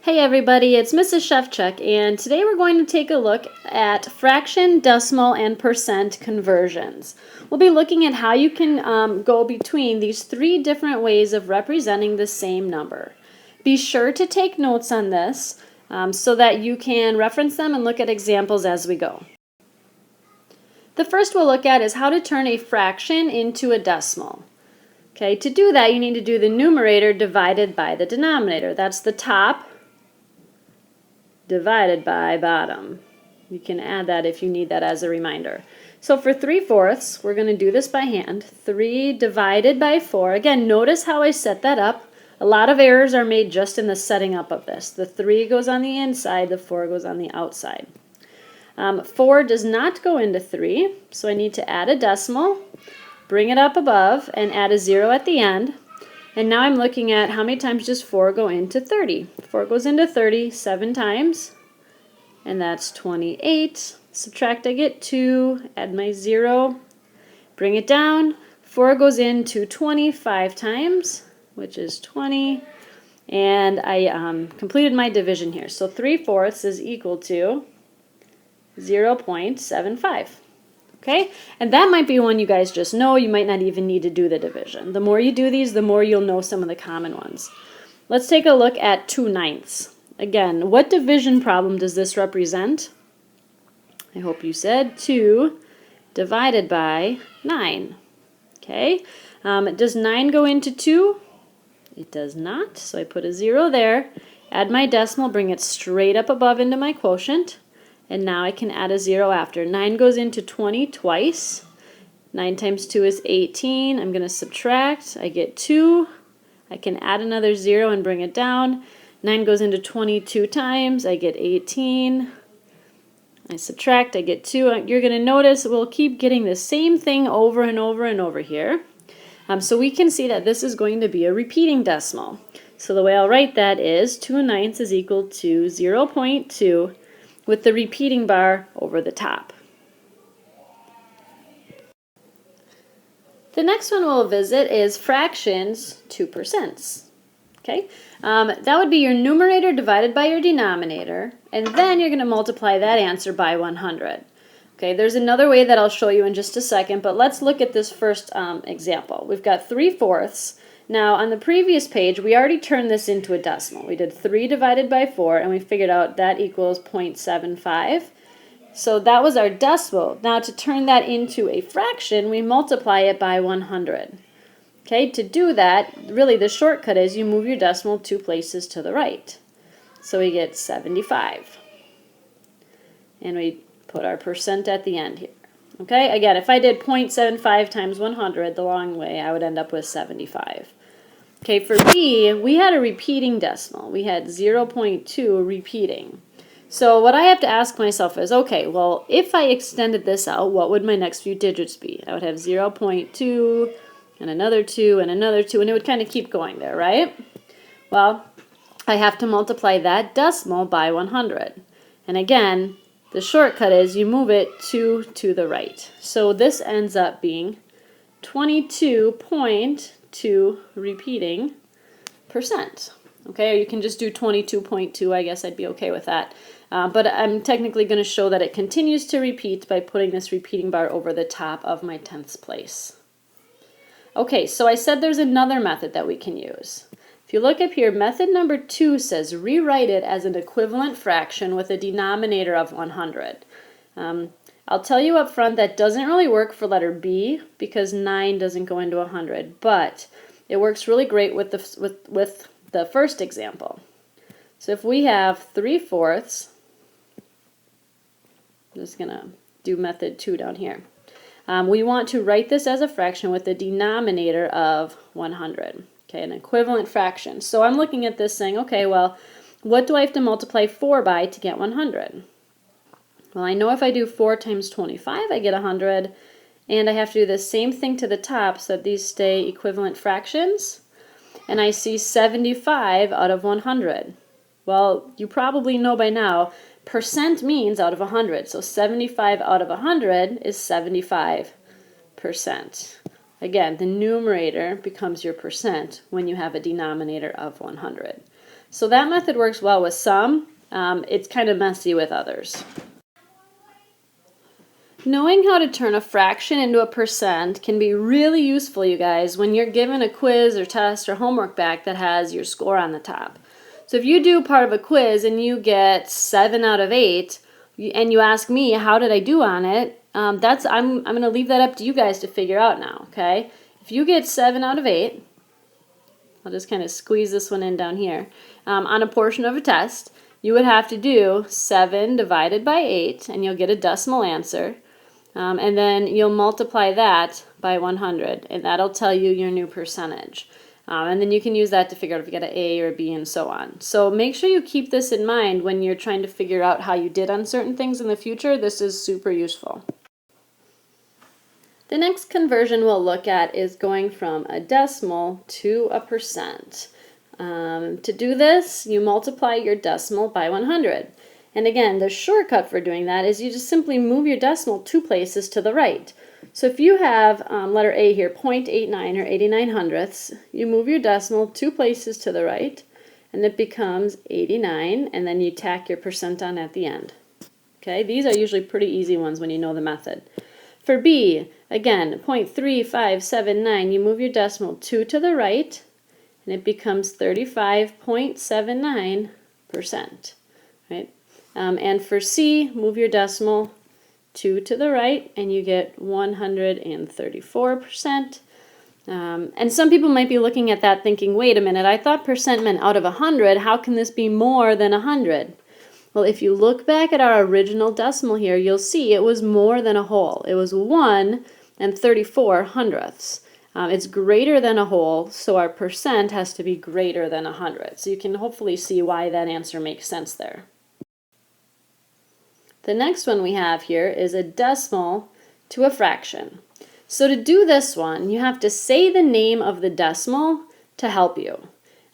Hey everybody, it's Mrs. Shevchuk, and today we're going to take a look at fraction, decimal, and percent conversions. We'll be looking at how you can go between these three different ways of representing the same number. Be sure to take notes on this so that you can reference them and look at examples as we go. The first we'll look at is how to turn a fraction into a decimal. Okay, to do that you need to do the numerator divided by the denominator. That's the top divided by bottom. You can add that if you need that as a reminder. So for 3/4, we're going to do this by hand. 3 divided by 4. Again, notice how I set that up. A lot of errors are made just in the setting up of this. The 3 goes on the inside, the 4 goes on the outside. 4 does not go into 3, so I need to add a decimal, bring it up above, and add a 0 at the end. And now I'm looking at how many times does 4 go into 30. 4 goes into 30 7 times, and that's 28. Subtract, I get 2, add my 0, bring it down. 4 goes into 25 times, which is 20, and I completed my division here. So 3/4 is equal to 0.75. Okay, and that might be one you guys just know. You might not even need to do the division. The more you do these, the more you'll know some of the common ones. Let's take a look at 2/9. Again, what division problem does this represent? I hope you said 2 divided by 9. Okay, does 9 go into 2? It does not, so I put a 0 there. Add my decimal, bring it straight up above into my quotient. And now I can add a 0 after. 9 goes into 20 twice. 9 times 2 is 18. I'm going to subtract. I get 2. I can add another 0 and bring it down. 9 goes into 22 times. I get 18. I subtract. I get 2. You're going to notice we'll keep getting the same thing over and over and over here. So we can see that this is going to be a repeating decimal. So the way I'll write that is 2/9 is equal to 0.2 with the repeating bar over the top. The next one we'll visit is fractions to percents. Okay, that would be your numerator divided by your denominator, and then you're going to multiply that answer by 100. Okay, there's another way that I'll show you in just a second, but let's look at this first example. We've got 3/4. Now, on the previous page, we already turned this into a decimal. We did 3 divided by 4, and we figured out that equals 0.75. So that was our decimal. Now, to turn that into a fraction, we multiply it by 100. Okay, to do that, really the shortcut is you move your decimal 2 places to the right. So we get 75. And we put our percent at the end here. Okay, again, if I did 0.75 times 100 the long way, I would end up with 75. Okay, for B, we had a repeating decimal. We had 0.2 repeating. So what I have to ask myself is, okay, well, if I extended this out, what would my next few digits be? I would have 0.2 and another 2 and another 2, and it would kind of keep going there, right? Well, I have to multiply that decimal by 100. And again, the shortcut is you move it 2 to the right. So this ends up being 22.2 repeating percent. Okay, or you can just do 22.2. I guess I'd be okay with that. But I'm technically going to show that it continues to repeat by putting this repeating bar over the top of my tenths place. Okay, so I said there's another method that we can use. If you look up here, method number 2 says rewrite it as an equivalent fraction with a denominator of 100. I'll tell you up front that doesn't really work for letter B because 9 doesn't go into 100, but it works really great with the first example. So if we have 3/4, I'm just going to do method 2 down here. We want to write this as a fraction with a denominator of 100. Okay, an equivalent fraction. So I'm looking at this saying, okay, well, what do I have to multiply 4 by to get 100? Well, I know if I do 4 times 25, I get 100, and I have to do the same thing to the top so that these stay equivalent fractions, and I see 75 out of 100. Well, you probably know by now, percent means out of 100, so 75 out of 100 is 75%. Again, the numerator becomes your percent when you have a denominator of 100. So that method works well with some. It's kind of messy with others. Knowing how to turn a fraction into a percent can be really useful, you guys, when you're given a quiz or test or homework back that has your score on the top. So if you do part of a quiz and you get 7 out of 8, and you ask me, how did I do on it? I'm going to leave that up to you guys to figure out now, okay? If you get 7 out of 8, I'll just kind of squeeze this one in down here, on a portion of a test, you would have to do 7 divided by 8, and you'll get a decimal answer. And then you'll multiply that by 100, and that'll tell you your new percentage. And then you can use that to figure out if you get an A or a B and so on. So make sure you keep this in mind when you're trying to figure out how you did on certain things in the future. This is super useful. The next conversion we'll look at is going from a decimal to a percent. To do this, you multiply your decimal by 100. And again, the shortcut for doing that is you just simply move your decimal 2 places to the right. So if you have letter A here, 0.89 or 89 hundredths, you move your decimal 2 places to the right, and it becomes 89, and then you tack your percent on at the end. Okay, these are usually pretty easy ones when you know the method. For B, again, 0.3579, you move your decimal 2 to the right, and it becomes 35.79%. Right? And for C, move your decimal 2 to the right, and you get 134%. And some people might be looking at that thinking, wait a minute, I thought percent meant out of 100. How can this be more than 100? Well, if you look back at our original decimal here, you'll see it was more than a whole. It was 1 and 34 hundredths. It's greater than a whole, so our percent has to be greater than 100. So you can hopefully see why that answer makes sense there. The next one we have here is a decimal to a fraction. So to do this one, you have to say the name of the decimal to help you.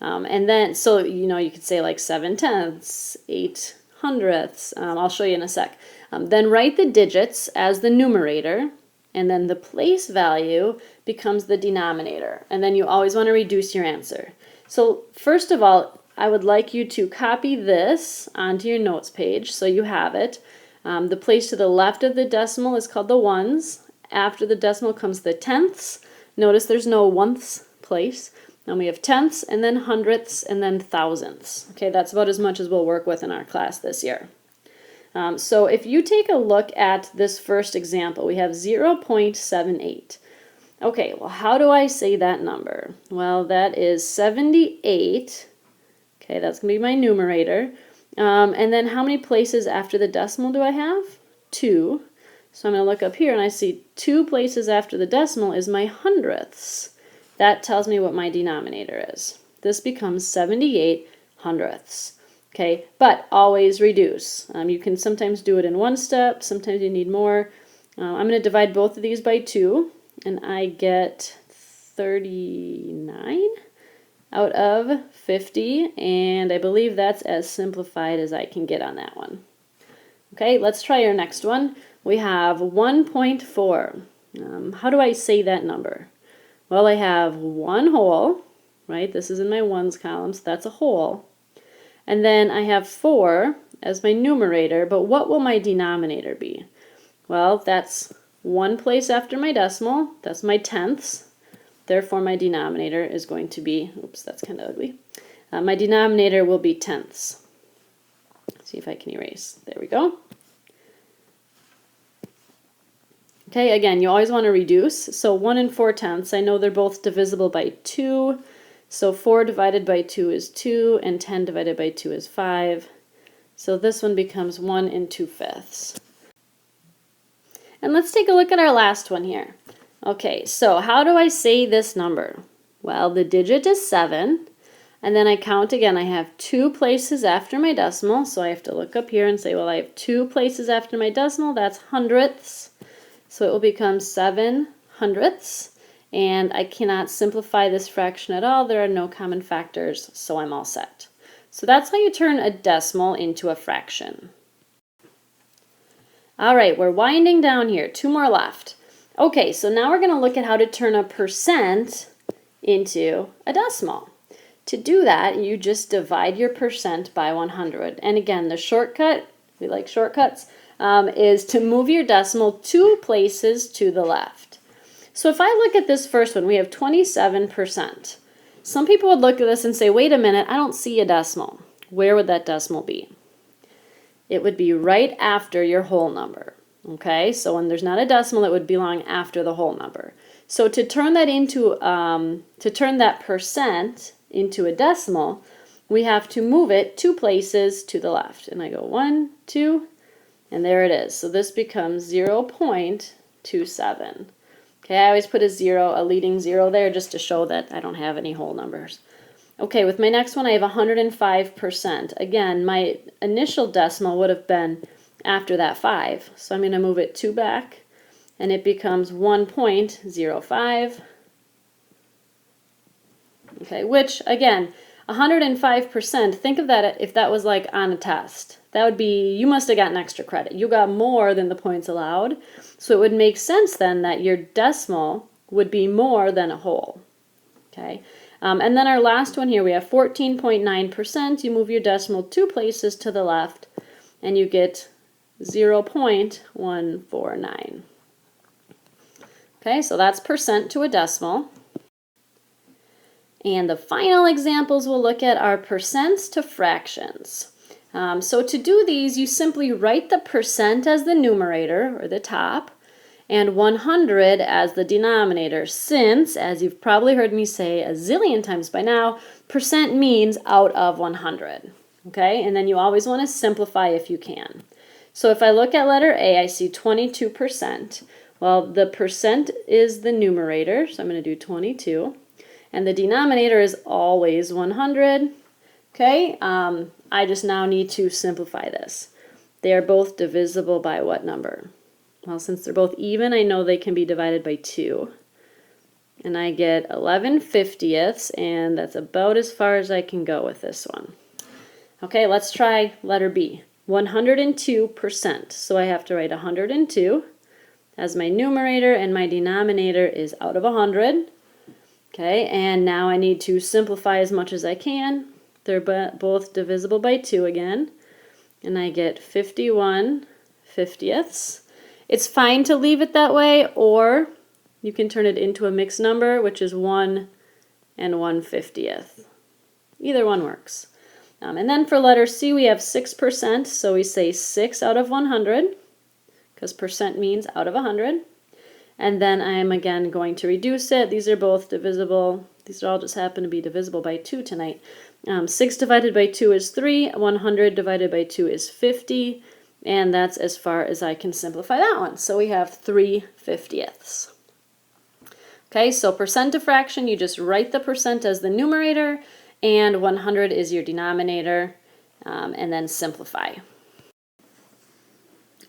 And then, so you could say like 7 tenths, 8 hundredths. I'll show you in a sec. Then write the digits as the numerator, and then the place value becomes the denominator. And then you always want to reduce your answer. So first of all, I would like you to copy this onto your notes page so you have it. The place to the left of the decimal is called the ones. After the decimal comes the tenths. Notice there's no oneths place. Then we have tenths, and then hundredths, and then thousandths. Okay, that's about as much as we'll work with in our class this year. So if you take a look at this first example, we have 0.78. Okay, well, how do I say that number? Well, that is 78. Okay, that's going to be my numerator. And then how many places after the decimal do I have? 2. So I'm going to look up here and I see 2 places after the decimal is my hundredths. That tells me what my denominator is. This becomes 78 hundredths. Okay, but always reduce. You can sometimes do it in one step, sometimes you need more. I'm going to divide both of these by 2, and I get 39 out of 50, and I believe that's as simplified as I can get on that one. Okay, let's try our next one. We have 1.4. How do I say that number? Well, I have one whole, right? This is in my ones column, so that's a whole. And then I have 4 as my numerator, but what will my denominator be? Well, that's 1 place after my decimal. That's my tenths. Therefore, my denominator is going to be, oops, that's kind of ugly. My denominator will be tenths. Let's see if I can erase. There we go. Okay, again, you always want to reduce. So 1 and 4 tenths, I know they're both divisible by 2. So 4 divided by 2 is 2, and 10 divided by 2 is 5. So this one becomes 1 and 2/5. And let's take a look at our last one here. Okay, so how do I say this number? Well, the digit is 7, and then I count again. I have 2 places after my decimal, so I have to look up here and say, well, I have 2 places after my decimal, that's hundredths. So it will become 7 hundredths. And I cannot simplify this fraction at all. There are no common factors, so I'm all set. So that's how you turn a decimal into a fraction. All right, we're winding down here. 2 more left. Okay, so now we're going to look at how to turn a percent into a decimal. To do that, you just divide your percent by 100. And again, the shortcut, we like shortcuts, is to move your decimal 2 places to the left. So if I look at this first one, we have 27%. Some people would look at this and say, wait a minute, I don't see a decimal. Where would that decimal be? It would be right after your whole number. Okay, so when there's not a decimal, it would belong after the whole number. So to turn that into, to turn that percent into a decimal, we have to move it 2 places to the left. And I go 1, 2, and there it is. So this becomes 0.27. Okay, I always put a leading zero there just to show that I don't have any whole numbers. Okay, with my next one I have 105%. Again, my initial decimal would have been after that 5. So I'm going to move it 2 back, and it becomes 1.05. Okay, which again, 105%, think of that if that was like on a test. That would be, you must have gotten extra credit. You got more than the points allowed. So it would make sense then that your decimal would be more than a whole. Okay, and then our last one here, we have 14.9%. You move your decimal 2 places to the left, and you get 0.149. Okay, so that's percent to a decimal. And the final examples we'll look at are percents to fractions. So to do these, you simply write the percent as the numerator, or the top, and 100 as the denominator, since, as you've probably heard me say a zillion times by now, percent means out of 100. Okay, and then you always want to simplify if you can. So if I look at letter A, I see 22%. Well, the percent is the numerator, so I'm going to do 22. And the denominator is always 100. Okay, I just now need to simplify this. They are both divisible by what number? Well, since they're both even, I know they can be divided by 2. And I get 11/50ths, and that's about as far as I can go with this one. Okay, let's try letter B. 102%. So I have to write 102 as my numerator, and my denominator is out of 100. Okay, and now I need to simplify as much as I can. They're both divisible by 2 again. And I get 51/50ths. It's fine to leave it that way, or you can turn it into a mixed number, which is 1 and 1/50th. Either one works. And then for letter C, we have 6%, so we say 6 out of 100, because percent means out of 100. And then I am again going to reduce it. These are both divisible. These all just happen to be divisible by 2 tonight. 6 divided by 2 is 3. 100 divided by 2 is 50. And that's as far as I can simplify that one. So we have 3/50ths. Okay, so percent to fraction, you just write the percent as the numerator, and 100 is your denominator, and then simplify.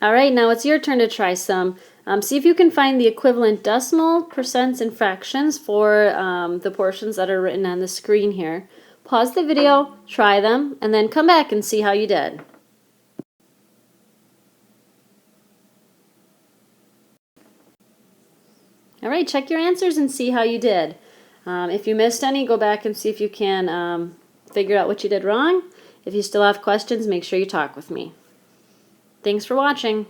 All right, now it's your turn to try some. See if you can find the equivalent decimal, percents, and fractions for the portions that are written on the screen here. Pause the video, try them, and then come back and see how you did. All right, check your answers and see how you did. If you missed any, go back and see if you can figure out what you did wrong. If you still have questions, make sure you talk with me. Thanks for watching.